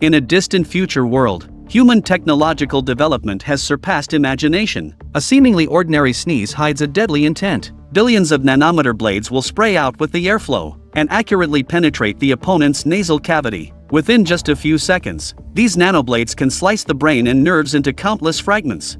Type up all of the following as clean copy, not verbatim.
In a distant future world, human technological development has surpassed imagination. A seemingly ordinary sneeze hides a deadly intent. Billions of nanometer blades will spray out with the airflow and accurately penetrate the opponent's nasal cavity. Within just a few seconds, these nanoblades can slice the brain and nerves into countless fragments.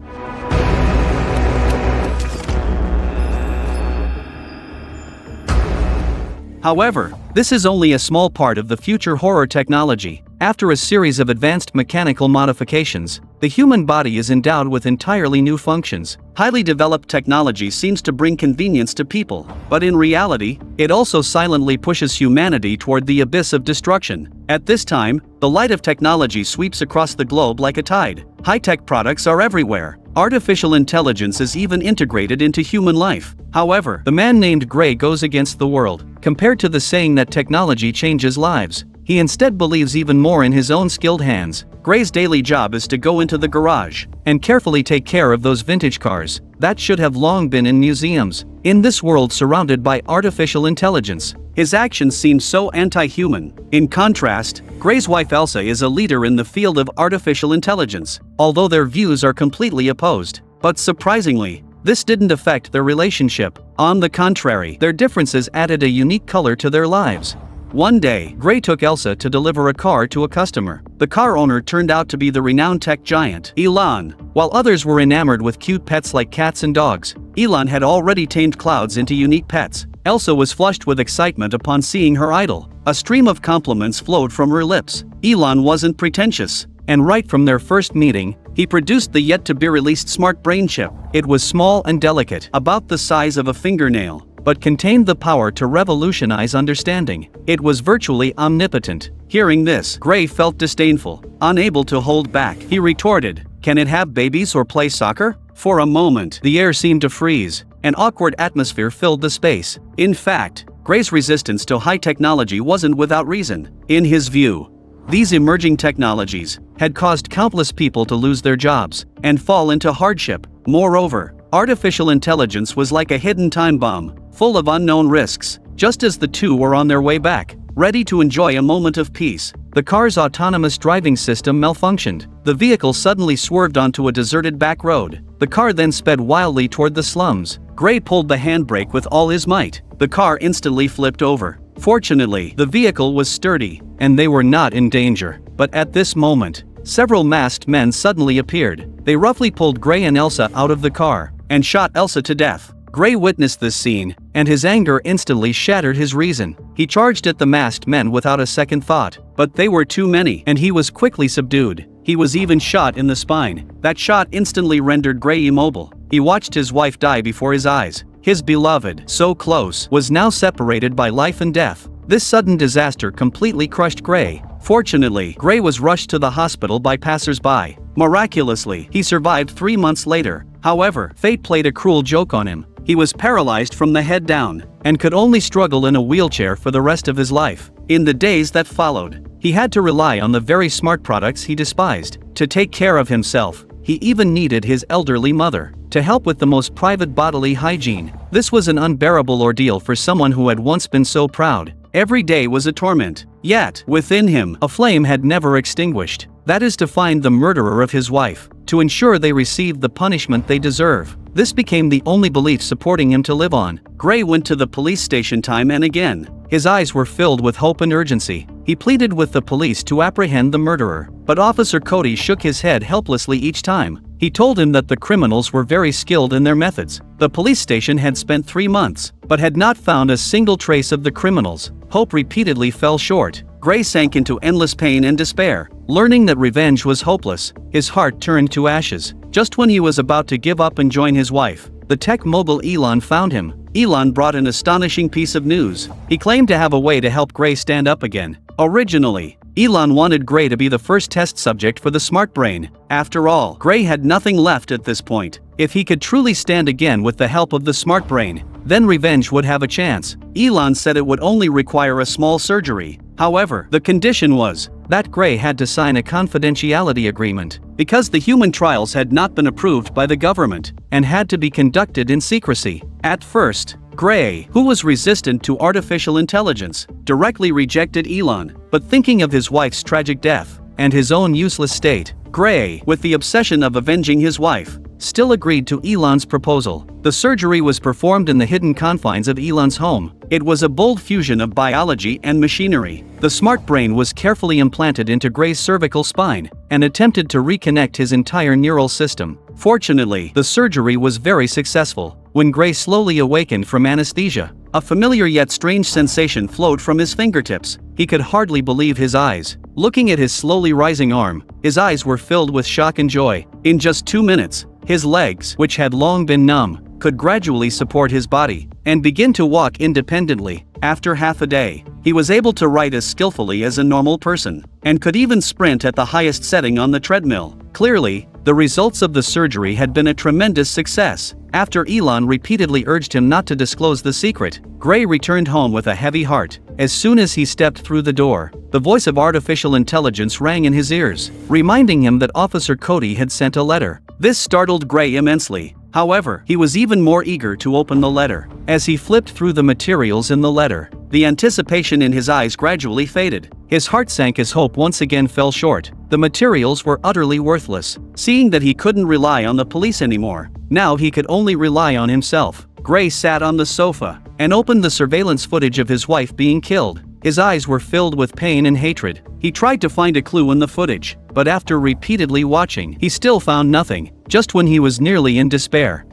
However, this is only a small part of the future horror technology. After a series of advanced mechanical modifications, the human body is endowed with entirely new functions. Highly developed technology seems to bring convenience to people, but in reality, it also silently pushes humanity toward the abyss of destruction. At this time, the light of technology sweeps across the globe like a tide. High-tech products are everywhere. Artificial intelligence is even integrated into human life. However, the man named Gray goes against the world. Compared to the saying that technology changes lives, he instead believes even more in his own skilled hands. Gray's daily job is to go into the garage and carefully take care of those vintage cars that should have long been in museums. In this world surrounded by artificial intelligence, his actions seem so anti-human. In contrast, Gray's wife Elsa is a leader in the field of artificial intelligence, although their views are completely opposed. But surprisingly, this didn't affect their relationship. On the contrary, their differences added a unique color to their lives. One day, Gray took Elsa to deliver a car to a customer. The car owner turned out to be the renowned tech giant, Elon. While others were enamored with cute pets like cats and dogs, Elon had already tamed clouds into unique pets. Elsa was flushed with excitement upon seeing her idol. A stream of compliments flowed from her lips. Elon wasn't pretentious, and right from their first meeting, he produced the yet-to-be-released smart brain chip. It was small and delicate, about the size of a fingernail, but contained the power to revolutionize understanding. It was virtually omnipotent. Hearing this, Gray felt disdainful. Unable to hold back, he retorted, "Can it have babies or play soccer?" For a moment, the air seemed to freeze. An awkward atmosphere filled the space. In fact, Gray's resistance to high technology wasn't without reason. In his view, these emerging technologies had caused countless people to lose their jobs and fall into hardship. Moreover, artificial intelligence was like a hidden time bomb, full of unknown risks. Just as the two were on their way back, ready to enjoy a moment of peace, the car's autonomous driving system malfunctioned. The vehicle suddenly swerved onto a deserted back road. The car then sped wildly toward the slums. Gray pulled the handbrake with all his might. The car instantly flipped over. Fortunately, the vehicle was sturdy, and they were not in danger. But at this moment, several masked men suddenly appeared. They roughly pulled Gray and Elsa out of the car and shot Elsa to death. Gray witnessed this scene, and his anger instantly shattered his reason. He charged at the masked men without a second thought. But they were too many, and he was quickly subdued. He was even shot in the spine. That shot instantly rendered Gray immobile. He watched his wife die before his eyes. His beloved, so close, was now separated by life and death. This sudden disaster completely crushed Gray. Fortunately, Gray was rushed to the hospital by passers-by. Miraculously, he survived 3 months later. However, fate played a cruel joke on him. He was paralyzed from the head down, and could only struggle in a wheelchair for the rest of his life. In the days that followed, he had to rely on the very smart products he despised to take care of himself. He even needed his elderly mother to help with the most private bodily hygiene. This was an unbearable ordeal for someone who had once been so proud. Every day was a torment. Yet, within him, a flame had never extinguished. That is to find the murderer of his wife, to ensure they received the punishment they deserve. This became the only belief supporting him to live on. Gray went to the police station time and again. His eyes were filled with hope and urgency. He pleaded with the police to apprehend the murderer. But Officer Cody shook his head helplessly each time. He told him that the criminals were very skilled in their methods. The police station had spent 3 months, but had not found a single trace of the criminals. Hope repeatedly fell short. Gray sank into endless pain and despair. Learning that revenge was hopeless, his heart turned to ashes. Just when he was about to give up and join his wife, the tech mogul Elon found him. Elon brought an astonishing piece of news. He claimed to have a way to help Gray stand up again. Originally, Elon wanted Gray to be the first test subject for the smart brain. After all, Gray had nothing left at this point. If he could truly stand again with the help of the smart brain, then revenge would have a chance. Elon said it would only require a small surgery. However, the condition was that Gray had to sign a confidentiality agreement, because the human trials had not been approved by the government, and had to be conducted in secrecy. At first, Gray, who was resistant to artificial intelligence, directly rejected Elon. But thinking of his wife's tragic death, and his own useless state, Gray, with the obsession of avenging his wife, still agreed to Elon's proposal. The surgery was performed in the hidden confines of Elon's home. It was a bold fusion of biology and machinery. The smart brain was carefully implanted into Gray's cervical spine and attempted to reconnect his entire neural system. Fortunately, the surgery was very successful. When Gray slowly awakened from anesthesia, a familiar yet strange sensation flowed from his fingertips. He could hardly believe his eyes. Looking at his slowly rising arm, his eyes were filled with shock and joy. In just 2 minutes, his legs, which had long been numb, could gradually support his body and begin to walk independently. After half a day, he was able to write as skillfully as a normal person and could even sprint at the highest setting on the treadmill. Clearly, the results of the surgery had been a tremendous success. After Elon repeatedly urged him not to disclose the secret, Gray returned home with a heavy heart. As soon as he stepped through the door, the voice of artificial intelligence rang in his ears, reminding him that Officer Cody had sent a letter. This startled Gray immensely. However, he was even more eager to open the letter. As he flipped through the materials in the letter, the anticipation in his eyes gradually faded. His heart sank as hope once again fell short. The materials were utterly worthless. Seeing that he couldn't rely on the police anymore, now he could only rely on himself, Gray sat on the sofa and opened the surveillance footage of his wife being killed. His eyes were filled with pain and hatred. He tried to find a clue in the footage, but after repeatedly watching, he still found nothing. Just when he was nearly in despair,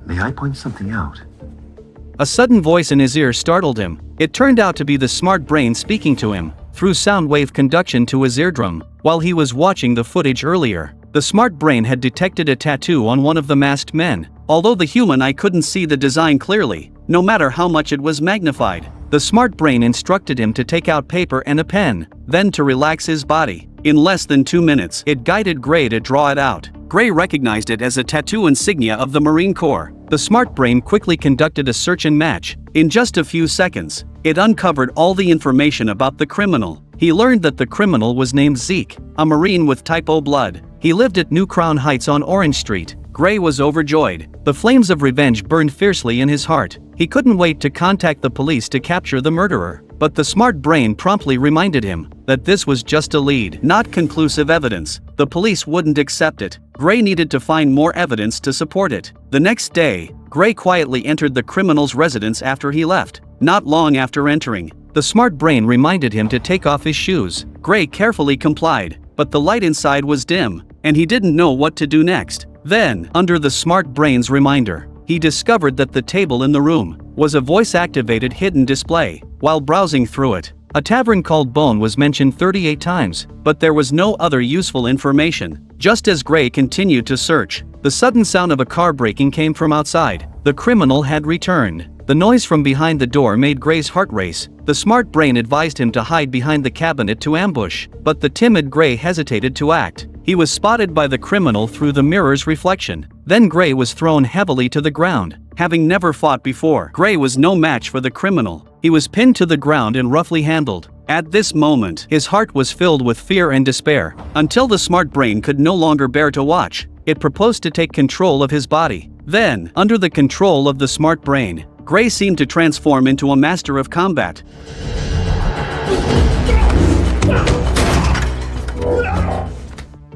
May I point something out? a sudden voice in his ear startled him. It turned out to be the smart brain speaking to him through sound wave conduction to his eardrum. While he was watching the footage earlier, the smart brain had detected a tattoo on one of the masked men. Although the human eye couldn't see the design clearly, no matter how much it was magnified, the smart brain instructed him to take out paper and a pen, then to relax his body. In less than 2 minutes, it guided Gray to draw it out. Gray recognized it as a tattoo insignia of the Marine Corps. The smart brain quickly conducted a search and match. In just a few seconds, it uncovered all the information about the criminal. He learned that the criminal was named Zeke, a Marine with type O blood. He lived at New Crown Heights on Orange Street. Gray was overjoyed. The flames of revenge burned fiercely in his heart. He couldn't wait to contact the police to capture the murderer. But the smart brain promptly reminded him that this was just a lead, not conclusive evidence. The police wouldn't accept it. Gray needed to find more evidence to support it. The next day, Gray quietly entered the criminal's residence after he left. Not long after entering, the smart brain reminded him to take off his shoes. Gray carefully complied, but the light inside was dim, and he didn't know what to do next. Then, under the smart brain's reminder, he discovered that the table in the room was a voice-activated hidden display. While browsing through it, a tavern called Bone was mentioned 38 times, but there was no other useful information. Just as Gray continued to search, the sudden sound of a car braking came from outside. The criminal had returned. The noise from behind the door made Gray's heart race. The smart brain advised him to hide behind the cabinet to ambush, but the timid Gray hesitated to act. He was spotted by the criminal through the mirror's reflection. Then Gray was thrown heavily to the ground. Having never fought before, Gray was no match for the criminal. He was pinned to the ground and roughly handled. At this moment, his heart was filled with fear and despair. Until the smart brain could no longer bear to watch, it proposed to take control of his body. Then, under the control of the smart brain, Gray seemed to transform into a master of combat.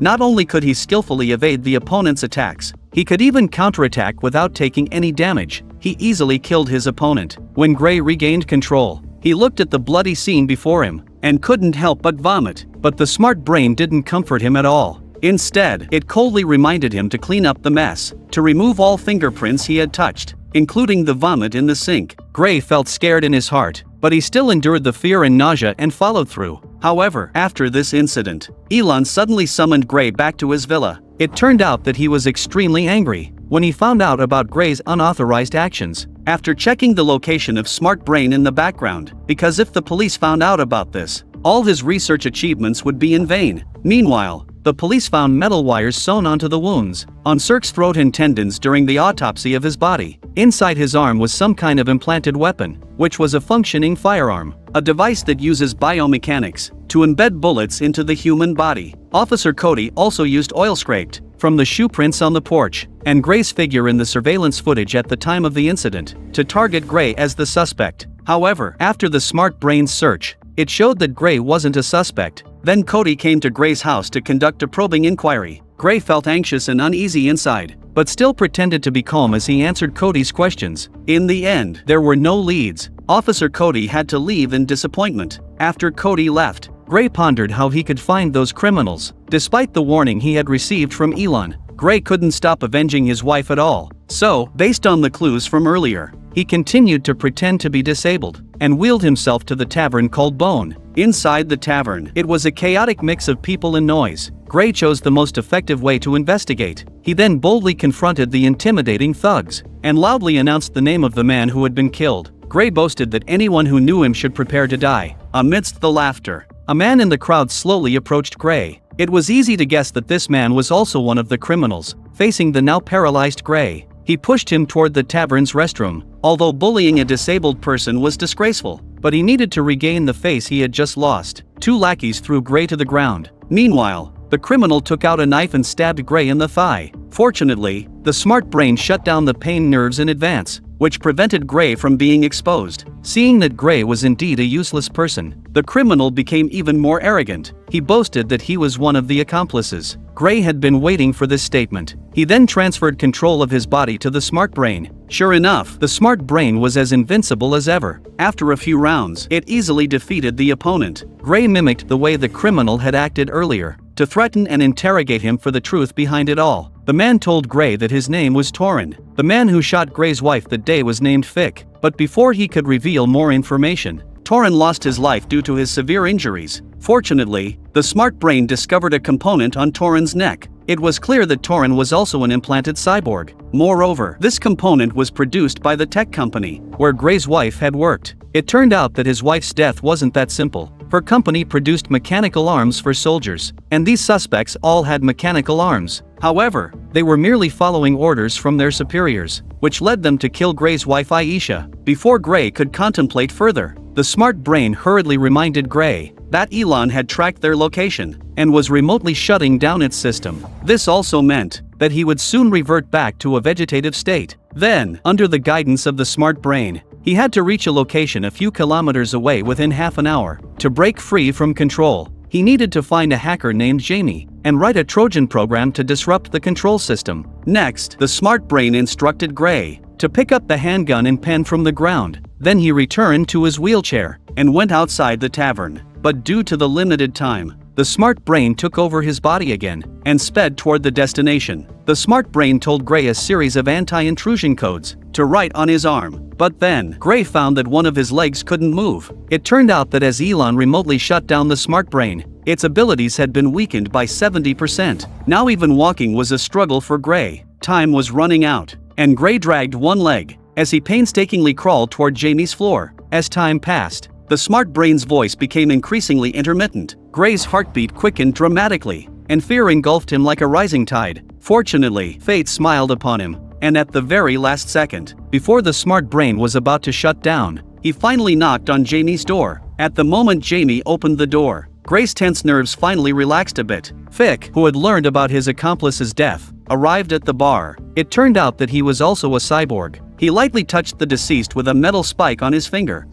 Not only could he skillfully evade the opponent's attacks, he could even counterattack without taking any damage. He easily killed his opponent. When Gray regained control, he looked at the bloody scene before him and couldn't help but vomit. But the smart brain didn't comfort him at all. Instead, it coldly reminded him to clean up the mess, to remove all fingerprints he had touched, including the vomit in the sink. Gray felt scared in his heart, but he still endured the fear and nausea and followed through. However, after this incident, Elon suddenly summoned Gray back to his villa. It turned out that he was extremely angry when he found out about Gray's unauthorized actions. After checking the location of Smart Brain in the background, because if the police found out about this, all his research achievements would be in vain. Meanwhile, the police found metal wires sewn onto the wounds on Cirque's throat and tendons during the autopsy of his body. Inside his arm was some kind of implanted weapon, which was a functioning firearm, a device that uses biomechanics to embed bullets into the human body. Officer Cody also used oil scraped from the shoe prints on the porch and Gray's figure in the surveillance footage at the time of the incident to target Gray as the suspect. However, after the Smart Brain's search, It showed that Gray wasn't a suspect. Then Cody came to Gray's house to conduct a probing inquiry. Gray felt anxious and uneasy inside, but still pretended to be calm as he answered Cody's questions. In the end, there were no leads. Officer Cody had to leave in disappointment. After Cody left, Gray pondered how he could find those criminals. Despite the warning he had received from Elon, Gray couldn't stop avenging his wife at all. So, based on the clues from earlier, he continued to pretend to be disabled and wheeled himself to the tavern called Bone. Inside the tavern, it was a chaotic mix of people and noise. Gray chose the most effective way to investigate. He then boldly confronted the intimidating thugs and loudly announced the name of the man who had been killed. Gray boasted that anyone who knew him should prepare to die. Amidst the laughter, a man in the crowd slowly approached Gray. It was easy to guess that this man was also one of the criminals, facing the now paralyzed Gray. He pushed him toward the tavern's restroom. Although bullying a disabled person was disgraceful, but he needed to regain the face he had just lost. Two lackeys threw Gray to the ground. Meanwhile, the criminal took out a knife and stabbed Gray in the thigh. Fortunately, the smart brain shut down the pain nerves in advance, which prevented Gray from being exposed. Seeing that Gray was indeed a useless person, the criminal became even more arrogant. He boasted that he was one of the accomplices. Gray had been waiting for this statement. He then transferred control of his body to the smart brain. Sure enough, the smart brain was as invincible as ever. After a few rounds, it easily defeated the opponent. Gray mimicked the way the criminal had acted earlier, to threaten and interrogate him for the truth behind it all. The man told Gray that his name was Torin. The man who shot Gray's wife that day was named Fick. But before he could reveal more information, Torin lost his life due to his severe injuries. Fortunately, the smart brain discovered a component on Torin's neck. It was clear that Torin was also an implanted cyborg. Moreover, this component was produced by the tech company where Gray's wife had worked. It turned out that his wife's death wasn't that simple. Her company produced mechanical arms for soldiers, and these suspects all had mechanical arms. However, they were merely following orders from their superiors, which led them to kill Gray's wife Aisha. Before Gray could contemplate further, the smart brain hurriedly reminded Gray that Elon had tracked their location and was remotely shutting down its system. This also meant that he would soon revert back to a vegetative state. Then, under the guidance of the smart brain, he had to reach a location a few kilometers away within half an hour. To break free from control, he needed to find a hacker named Jamie and write a Trojan program to disrupt the control system. Next, the smart brain instructed Gray to pick up the handgun and pen from the ground. Then he returned to his wheelchair and went outside the tavern. But due to the limited time, the smart brain took over his body again and sped toward the destination. The smart brain told Gray a series of anti-intrusion codes to write on his arm. But then, Gray found that one of his legs couldn't move. It turned out that as Elon remotely shut down the smart brain, its abilities had been weakened by 70%. Now even walking was a struggle for Gray. Time was running out, and Gray dragged one leg as he painstakingly crawled toward Jamie's floor. As time passed, the smart brain's voice became increasingly intermittent. Gray's heartbeat quickened dramatically, and fear engulfed him like a rising tide. Fortunately, fate smiled upon him, and at the very last second, before the smart brain was about to shut down, he finally knocked on Jamie's door. At the moment Jamie opened the door, Gray's tense nerves finally relaxed a bit. Fick, who had learned about his accomplice's death, arrived at the bar. It turned out that he was also a cyborg. He lightly touched the deceased with a metal spike on his finger,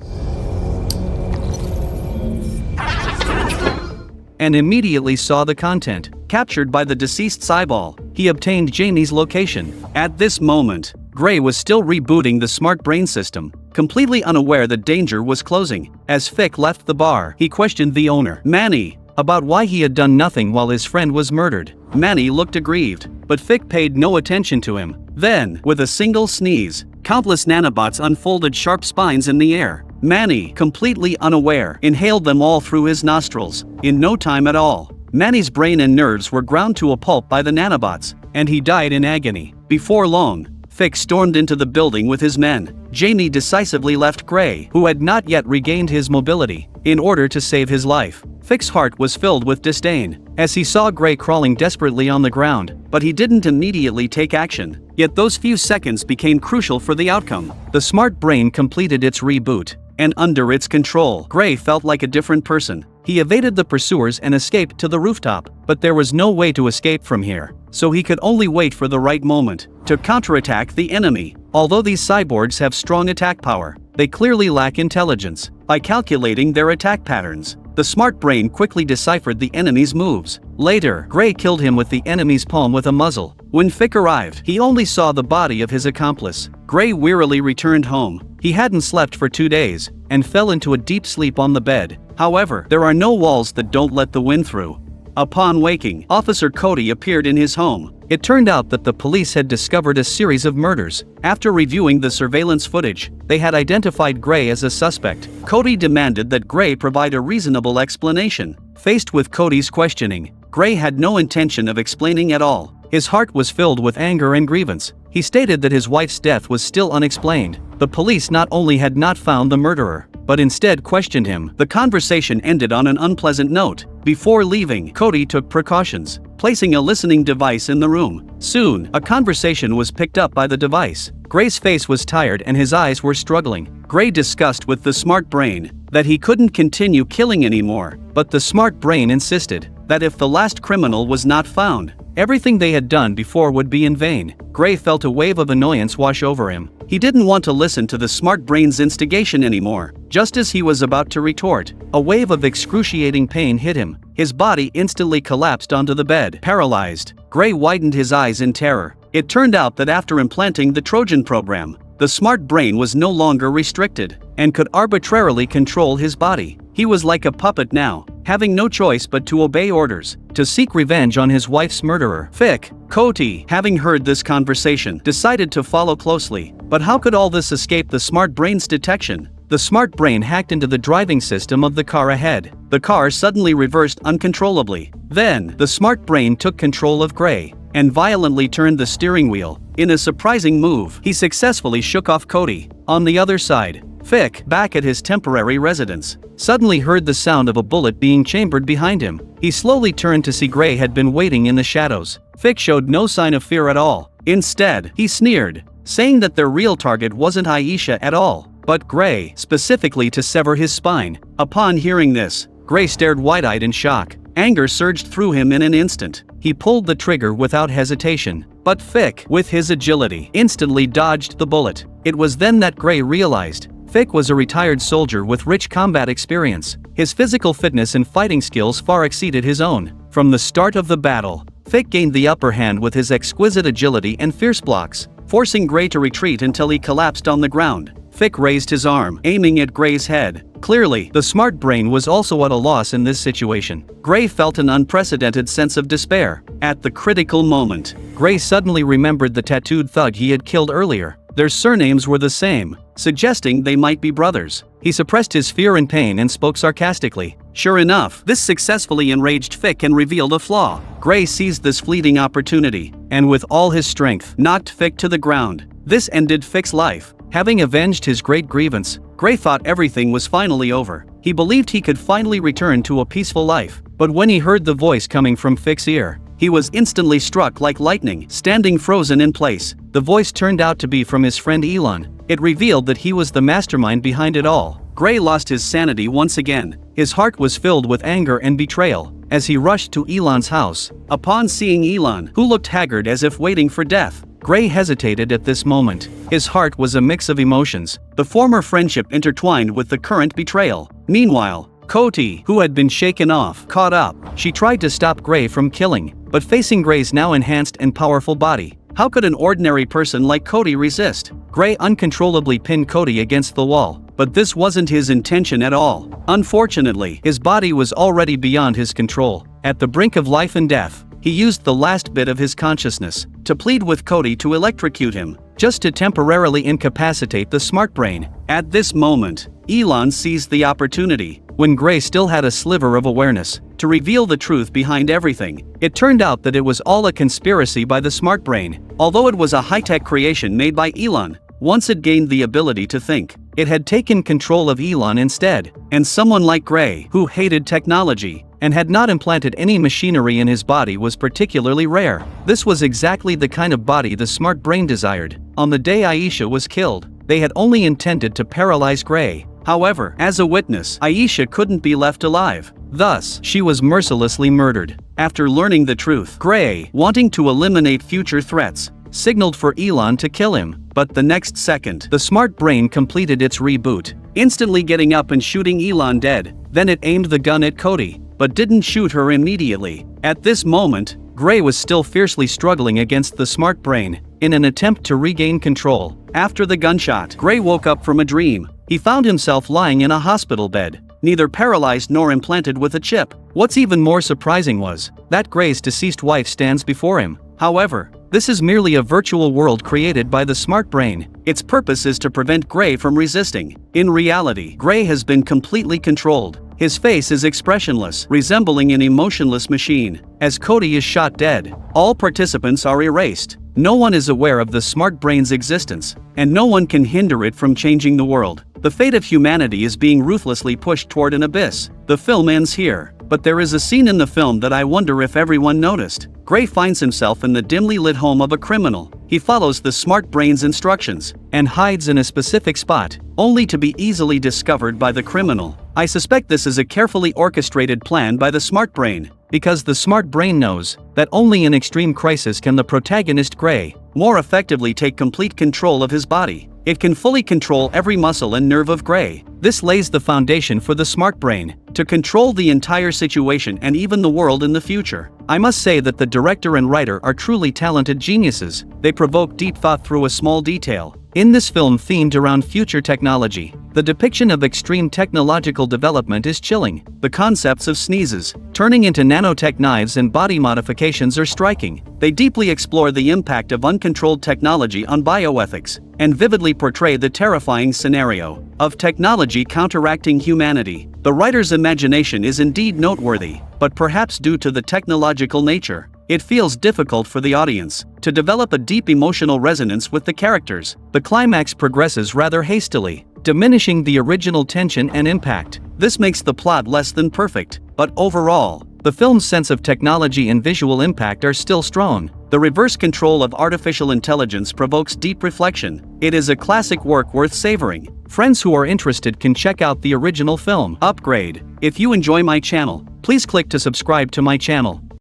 and immediately saw the content. Captured by the deceased's eyeball, he obtained Jamie's location. At this moment, Gray was still rebooting the smart brain system, completely unaware that danger was closing. As Fick left the bar, he questioned the owner, Manny, about why he had done nothing while his friend was murdered. Manny looked aggrieved, but Fick paid no attention to him. Then, with a single sneeze, countless nanobots unfolded sharp spines in the air. Manny, completely unaware, inhaled them all through his nostrils. In no time at all, Manny's brain and nerves were ground to a pulp by the nanobots, and he died in agony. Before long, Fick stormed into the building with his men. Jamie decisively left Gray, who had not yet regained his mobility, in order to save his life. Fick's heart was filled with disdain as he saw Gray crawling desperately on the ground, but he didn't immediately take action. Yet those few seconds became crucial for the outcome. The smart brain completed its reboot, and under its control, Gray felt like a different person. He evaded the pursuers and escaped to the rooftop, but there was no way to escape from here, so he could only wait for the right moment to counterattack the enemy. Although these cyborgs have strong attack power, they clearly lack intelligence. by calculating their attack patterns. The smart brain quickly deciphered the enemy's moves. Later, Gray killed him with the enemy's palm with a muzzle. When Fick arrived, he only saw the body of his accomplice. Gray wearily returned home. He hadn't slept for 2 days, and fell into a deep sleep on the bed. However, there are no walls that don't let the wind through. Upon waking, Officer Cody appeared in his home. It turned out that the police had discovered a series of murders. After reviewing the surveillance footage, they had identified Gray as a suspect. Cody demanded that Gray provide a reasonable explanation. Faced with Cody's questioning, Gray had no intention of explaining at all. His heart was filled with anger and grievance. He stated that his wife's death was still unexplained. The police not only had not found the murderer, but instead questioned him. The conversation ended on an unpleasant note. Before leaving, Cody took precautions, placing a listening device in the room. Soon, a conversation was picked up by the device. Gray's face was tired and his eyes were struggling. Gray discussed with the smart brain that he couldn't continue killing anymore, but the smart brain insisted that if the last criminal was not found, everything they had done before would be in vain. Gray felt a wave of annoyance wash over him. He didn't want to listen to the smart brain's instigation anymore. Just as he was about to retort, a wave of excruciating pain hit him. His body instantly collapsed onto the bed. Paralyzed, Gray widened his eyes in terror. It turned out that after implanting the Trojan program, the smart brain was no longer restricted and could arbitrarily control his body. He was like a puppet now, having no choice but to obey orders, to seek revenge on his wife's murderer. Fick, Cody, having heard this conversation, decided to follow closely. But how could all this escape the smart brain's detection? The smart brain hacked into the driving system of the car ahead. The car suddenly reversed uncontrollably. Then, the smart brain took control of Gray and violently turned the steering wheel. In a surprising move, he successfully shook off Cody. On the other side, Fick, back at his temporary residence, suddenly heard the sound of a bullet being chambered behind him. He slowly turned to see Gray had been waiting in the shadows. Fick showed no sign of fear at all. Instead, he sneered, saying that their real target wasn't Aisha at all, but Gray, specifically to sever his spine. Upon hearing this, Gray stared wide-eyed in shock. Anger surged through him in an instant. He pulled the trigger without hesitation, but Fick, with his agility, instantly dodged the bullet. It was then that Gray realized Fick was a retired soldier with rich combat experience. His physical fitness and fighting skills far exceeded his own. From the start of the battle, Fick gained the upper hand with his exquisite agility and fierce blocks, forcing Gray to retreat until he collapsed on the ground. Fick raised his arm, aiming at Gray's head. Clearly, the smart brain was also at a loss in this situation. Gray felt an unprecedented sense of despair. At the critical moment, Gray suddenly remembered the tattooed thug he had killed earlier. Their surnames were the same, suggesting they might be brothers. He suppressed his fear and pain and spoke sarcastically. Sure enough, this successfully enraged Fick and revealed a flaw. Gray seized this fleeting opportunity, and with all his strength, knocked Fick to the ground. This ended Fick's life. Having avenged his great grievance, Gray thought everything was finally over. He believed he could finally return to a peaceful life. But when he heard the voice coming from Fick's ear, he was instantly struck like lightning, standing frozen in place. The voice turned out to be from his friend Elon. It revealed that he was the mastermind behind it all. Gray lost his sanity once again. His heart was filled with anger and betrayal as he rushed to Elon's house. Upon seeing Elon, who looked haggard as if waiting for death, Gray hesitated at this moment. His heart was a mix of emotions, the former friendship intertwined with the current betrayal. Meanwhile, Cody, who had been shaken off, caught up. She tried to stop Gray from killing, but facing Gray's now enhanced and powerful body, how could an ordinary person like Cody resist? Gray uncontrollably pinned Cody against the wall, but this wasn't his intention at all. Unfortunately, his body was already beyond his control. At the brink of life and death, he used the last bit of his consciousness to plead with Cody to electrocute him, just to temporarily incapacitate the smart brain. At this moment, Elon seized the opportunity, when Gray still had a sliver of awareness, to reveal the truth behind everything. It turned out that it was all a conspiracy by the smart brain. Although it was a high-tech creation made by Elon, once it gained the ability to think, it had taken control of Elon instead. And someone like Gray, who hated technology, and had not implanted any machinery in his body, was particularly rare. This was exactly the kind of body the smart brain desired. On the day Aisha was killed, they had only intended to paralyze Gray. However, as a witness, Aisha couldn't be left alive. Thus, she was mercilessly murdered. After learning the truth, Gray, wanting to eliminate future threats, signaled for Elon to kill him, but the next second, the smart brain completed its reboot, instantly getting up and shooting Elon dead. Then it aimed the gun at Cody, but didn't shoot her immediately. At this moment, Gray was still fiercely struggling against the smart brain, in an attempt to regain control. After the gunshot, Gray woke up from a dream. He found himself lying in a hospital bed, neither paralyzed nor implanted with a chip. What's even more surprising was that Gray's deceased wife stands before him. However, this is merely a virtual world created by the smart brain. Its purpose is to prevent Gray from resisting. In reality, Gray has been completely controlled. His face is expressionless, resembling an emotionless machine. As Cody is shot dead, all participants are erased. No one is aware of the smart brain's existence, and no one can hinder it from changing the world. The fate of humanity is being ruthlessly pushed toward an abyss. The film ends here, but there is a scene in the film that I wonder if everyone noticed. Gray finds himself in the dimly lit home of a criminal. He follows the smart brain's instructions and hides in a specific spot, only to be easily discovered by the criminal. I suspect this is a carefully orchestrated plan by the smart brain, because the smart brain knows that only in extreme crisis can the protagonist Gray more effectively take complete control of his body. It can fully control every muscle and nerve of Gray. This lays the foundation for the smart brain to control the entire situation and even the world in the future. I must say that the director and writer are truly talented geniuses. They provoke deep thought through a small detail. In this film themed around future technology, the depiction of extreme technological development is chilling. The concepts of sneezes turning into nanotech knives and body modifications are striking. They deeply explore the impact of uncontrolled technology on bioethics, and vividly portray the terrifying scenario of technology counteracting humanity. The writer's imagination is indeed noteworthy, but perhaps due to the technological nature, it feels difficult for the audience to develop a deep emotional resonance with the characters. The climax progresses rather hastily, diminishing the original tension and impact. This makes the plot less than perfect, but overall, the film's sense of technology and visual impact are still strong. The reverse control of artificial intelligence provokes deep reflection. It is a classic work worth savoring. Friends who are interested can check out the original film. Upgrade. If you enjoy my channel, please click to subscribe to my channel.